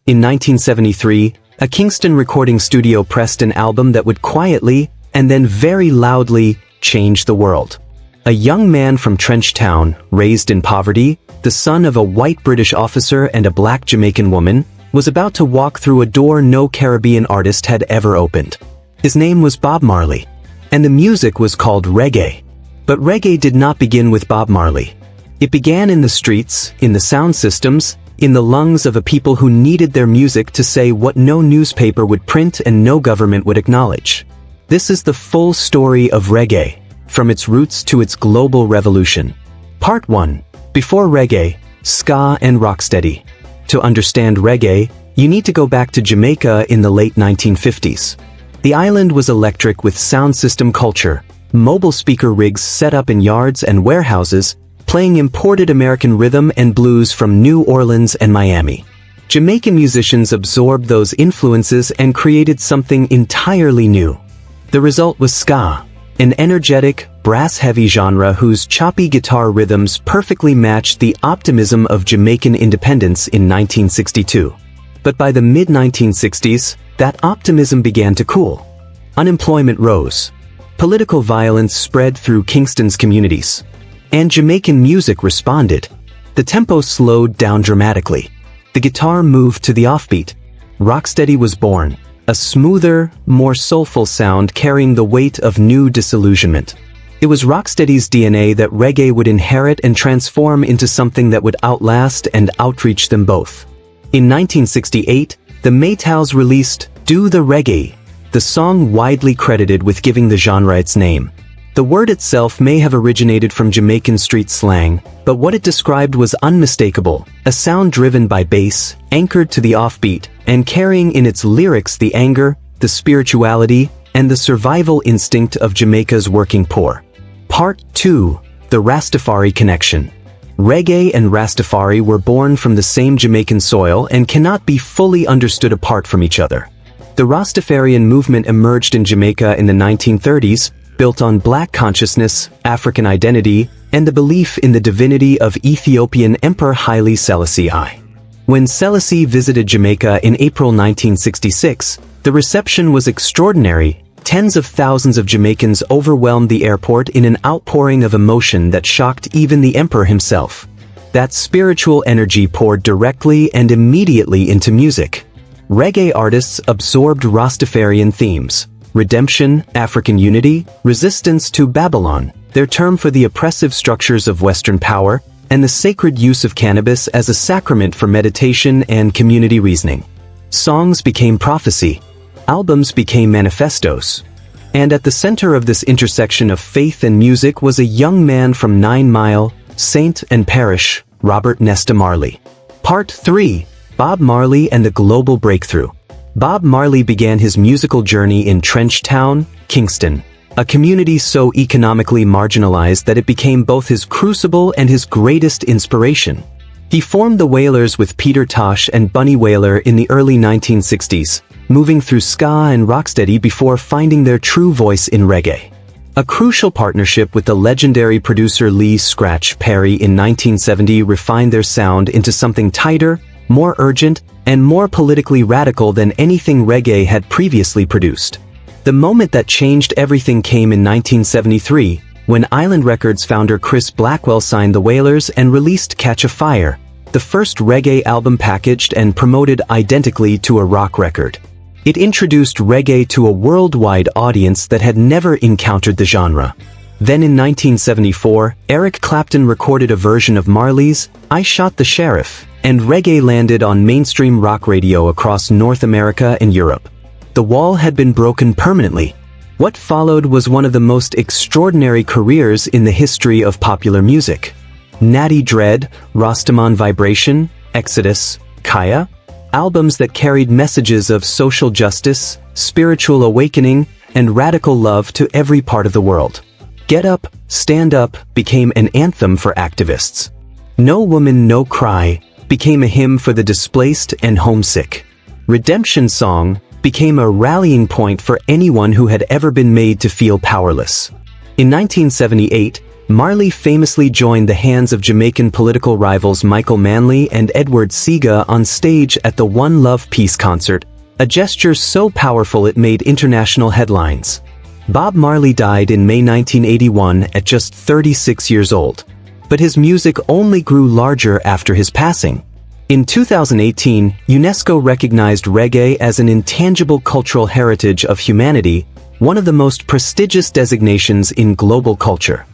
In 1973, a Kingston recording studio pressed an album that would quietly, and then very loudly, change the world. A young man from Trench Town, raised in poverty, the son of a white British officer and a black Jamaican woman, was about to walk through a door no Caribbean artist had ever opened. His name was Bob Marley, and the music was called reggae. But reggae did not begin with Bob Marley. It began in the streets, in the sound systems, in the lungs of a people who needed their music to say what no newspaper would print and no government would acknowledge. This is the full story of reggae, from its roots to its global revolution. Part 1. Before reggae, ska and rocksteady. To understand reggae, you need to go back to Jamaica in the late 1950s. The island was electric with sound system culture, mobile speaker rigs set up in yards and warehouses, playing imported American rhythm and blues from New Orleans and Miami. Jamaican musicians absorbed those influences and created something entirely new. The result was ska, an energetic, brass-heavy genre whose choppy guitar rhythms perfectly matched the optimism of Jamaican independence in 1962. But by the mid-1960s, that optimism began to cool. Unemployment rose. Political violence spread through Kingston's communities. And Jamaican music responded. The tempo slowed down dramatically. The guitar moved to the offbeat. Rocksteady was born, a smoother, more soulful sound carrying the weight of new disillusionment. It was Rocksteady's DNA that reggae would inherit and transform into something that would outlast and outreach them both. In 1968, the Maytals released Do the Reggae, the song widely credited with giving the genre its name. The word itself may have originated from Jamaican street slang, but what it described was unmistakable, a sound driven by bass, anchored to the offbeat, and carrying in its lyrics the anger, the spirituality, and the survival instinct of Jamaica's working poor. Part 2. The Rastafari Connection. Reggae and Rastafari were born from the same Jamaican soil and cannot be fully understood apart from each other. The Rastafarian movement emerged in Jamaica in the 1930s, built on black consciousness, African identity, and the belief in the divinity of Ethiopian Emperor Haile Selassie I. When Selassie visited Jamaica in April 1966, the reception was extraordinary. Tens of thousands of Jamaicans overwhelmed the airport in an outpouring of emotion that shocked even the emperor himself. That spiritual energy poured directly and immediately into music. Reggae artists absorbed Rastafarian themes: redemption, African unity, resistance to Babylon, their term for the oppressive structures of Western power, and the sacred use of cannabis as a sacrament for meditation and community reasoning. Songs became prophecy. Albums became manifestos. And at the center of this intersection of faith and music was a young man from 9 Mile, Saint and Parish, Robert Nesta Marley. Part 3. Bob Marley and the Global Breakthrough. Bob Marley began his musical journey in Trench Town, Kingston, a community so economically marginalized that it became both his crucible and his greatest inspiration. He formed the Wailers with Peter Tosh and Bunny Wailer in the early 1960s, moving through ska and rocksteady before finding their true voice in reggae. A crucial partnership with the legendary producer Lee Scratch Perry in 1970 refined their sound into something tighter, more urgent, and more politically radical than anything reggae had previously produced. The moment that changed everything came in 1973, when Island Records founder Chris Blackwell signed the Wailers and released Catch a Fire, the first reggae album packaged and promoted identically to a rock record. It introduced reggae to a worldwide audience that had never encountered the genre. Then in 1974, Eric Clapton recorded a version of Marley's I Shot the Sheriff, and reggae landed on mainstream rock radio across North America and Europe. The wall had been broken permanently. What followed was one of the most extraordinary careers in the history of popular music. Natty Dread, Rastaman Vibration, Exodus, Kaya, albums that carried messages of social justice, spiritual awakening, and radical love to every part of the world. Get Up, Stand Up became an anthem for activists. No Woman No Cry became a hymn for the displaced and homesick. Redemption Song became a rallying point for anyone who had ever been made to feel powerless. In 1978, Marley famously joined the hands of Jamaican political rivals Michael Manley and Edward Seaga on stage at the One Love Peace concert, a gesture so powerful it made international headlines. Bob Marley died in May 1981 at just 36 years old. But his music only grew larger after his passing. In 2018, UNESCO recognized reggae as an intangible cultural heritage of humanity, one of the most prestigious designations in global culture.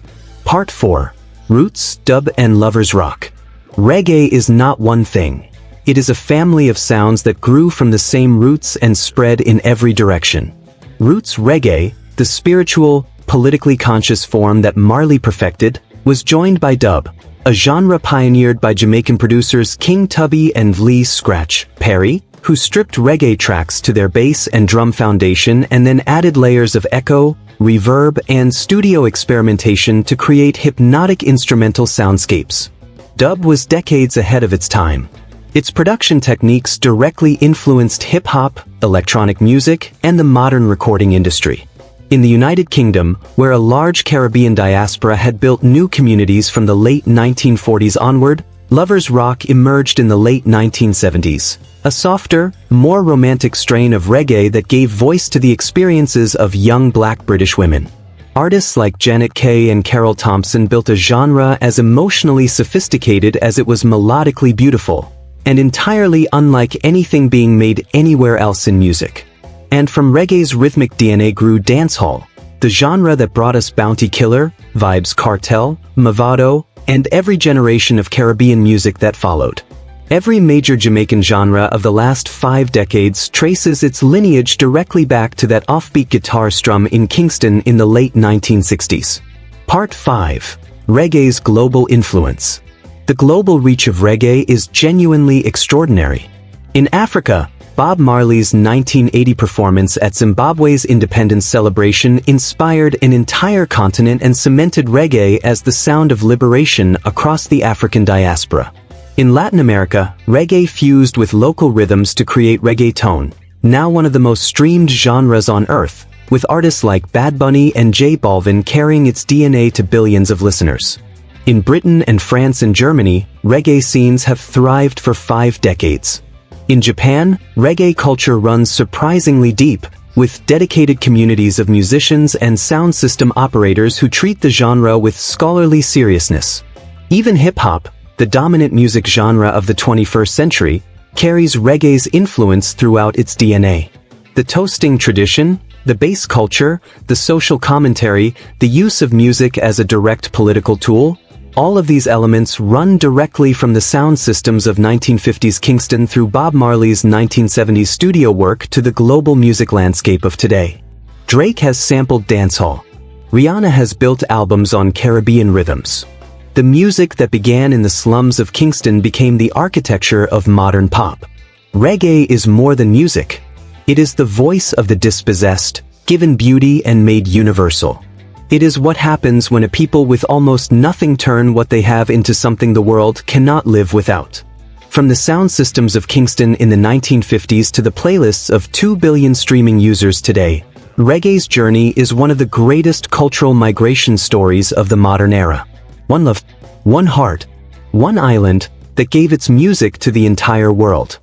Part 4. Roots, Dub and Lovers Rock. Reggae is not one thing. It is a family of sounds that grew from the same roots and spread in every direction. Roots reggae, the spiritual, politically conscious form that Marley perfected, was joined by dub, a genre pioneered by Jamaican producers King Tubby and Lee Scratch Perry, who stripped reggae tracks to their bass and drum foundation and then added layers of echo, reverb, and studio experimentation to create hypnotic instrumental soundscapes. Dub was decades ahead of its time. Its production techniques directly influenced hip-hop, electronic music, and the modern recording industry. In the United Kingdom, where a large Caribbean diaspora had built new communities from the late 1940s onward, lovers rock emerged in the late 1970s, a softer, more romantic strain of reggae that gave voice to the experiences of young black British women. Artists like Janet Kay and Carol Thompson built a genre as emotionally sophisticated as it was melodically beautiful, and entirely unlike anything being made anywhere else in music. And from reggae's rhythmic DNA grew dancehall, the genre that brought us Bounty Killer, Vybz Kartel, Mavado, and every generation of Caribbean music that followed. Every major Jamaican genre of the last 5 decades traces its lineage directly back to that offbeat guitar strum in Kingston in the late 1960s. Part 5. Reggae's global influence. The global reach of reggae is genuinely extraordinary. In Africa, Bob Marley's 1980 performance at Zimbabwe's independence celebration inspired an entire continent and cemented reggae as the sound of liberation across the African diaspora. In Latin America, reggae fused with local rhythms to create reggaeton, now one of the most streamed genres on earth, with artists like Bad Bunny and J Balvin carrying its DNA to billions of listeners. In Britain and France and Germany, reggae scenes have thrived for 5 decades. In Japan, reggae culture runs surprisingly deep, with dedicated communities of musicians and sound system operators who treat the genre with scholarly seriousness. Even hip-hop, the dominant music genre of the 21st century, carries reggae's influence throughout its DNA. The toasting tradition, the bass culture, the social commentary, the use of music as a direct political tool, all of these elements run directly from the sound systems of 1950s Kingston through Bob Marley's 1970s studio work to the global music landscape of today. Drake has sampled dancehall. Rihanna has built albums on Caribbean rhythms. The music that began in the slums of Kingston became the architecture of modern pop. Reggae is more than music. It is the voice of the dispossessed, given beauty and made universal. It is what happens when a people with almost nothing turn what they have into something the world cannot live without. From the sound systems of Kingston in the 1950s to the playlists of 2 billion streaming users today, reggae's journey is one of the greatest cultural migration stories of the modern era. One love, one heart, one island that gave its music to the entire world.